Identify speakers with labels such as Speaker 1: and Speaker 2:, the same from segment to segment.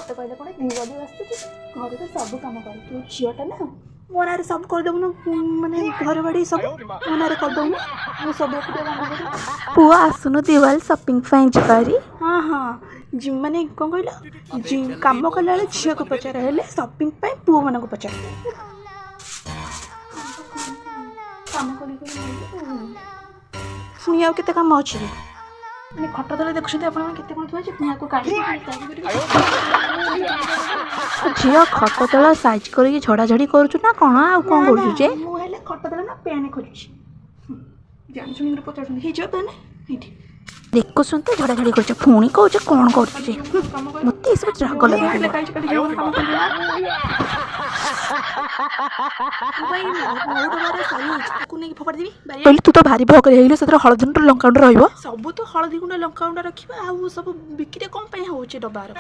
Speaker 1: मत कहले कौन दी बजे आसुची घर तो सब काम कर तू झीटा ना मो ना सब करदेबु ना माने घर बाड़ी सब मो ना करदेबु ना मु सब
Speaker 2: पुआ आसुनु दिवाल शॉपिंग फाइन जिबारी
Speaker 1: हाँ हाँ माने कौन कहल कम कला झील को पचार हेले शॉपिंग पुओ मान को पचार कम पुणी आउ केते काम अच्छी मैंने खट तले देखुं आप
Speaker 2: झील खट तला साइज करके झड़ाझड़ी करुचु ना कौन आउ कौन करुचु जे
Speaker 1: मुझे खट तले ना पेन खोजुची जान शुणी पचार पेन
Speaker 2: देखो सुनते झड़ाझड़ी कर पुणी कौच कौन कर मत सब राग लगे कहली तू तो भारी भोग से हलदी गुंड लंका गुंड रही
Speaker 1: सब तो हलदी गुंड लंका गुंड रखा आउ सब बिक्री कौन हो डबार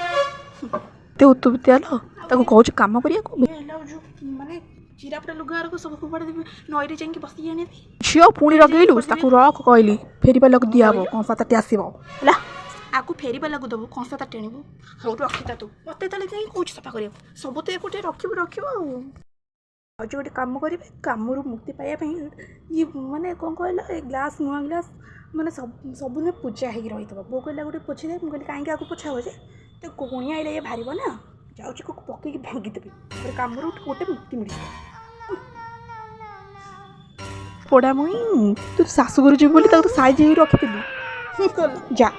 Speaker 2: ते उत्तुबितियाल ताको कहूँ काम करिया
Speaker 1: माने चिरा पुरा लुगा सब फोपाड़ देवी नई जाइए बस आने
Speaker 2: झील पुणी लगेलु ताको रख कहली फेरवा लग दिहब कंसाते आसब है
Speaker 1: आकु फेरवा लगू दबु कंसाता टेणु हौ रखिता तू मत कौन सफा कर सब तो एक रखिए आज गोटे कम करेंगे कम मुक्ति पाइबा ये माने कौन कहल ग्लास नुआ ग्लास माने सब पूजा हो रही है बो कहला गोटे पोछी दे मुझे कहीं आपको पोछा हो तो कुणिया आइले ये बाहर ना जाऊँगी पकईकि भांगीदेवी कम गोटे मुक्ति मिल
Speaker 2: पोड़ा मुई तू शाशुघर जी बोली साइज रखी जा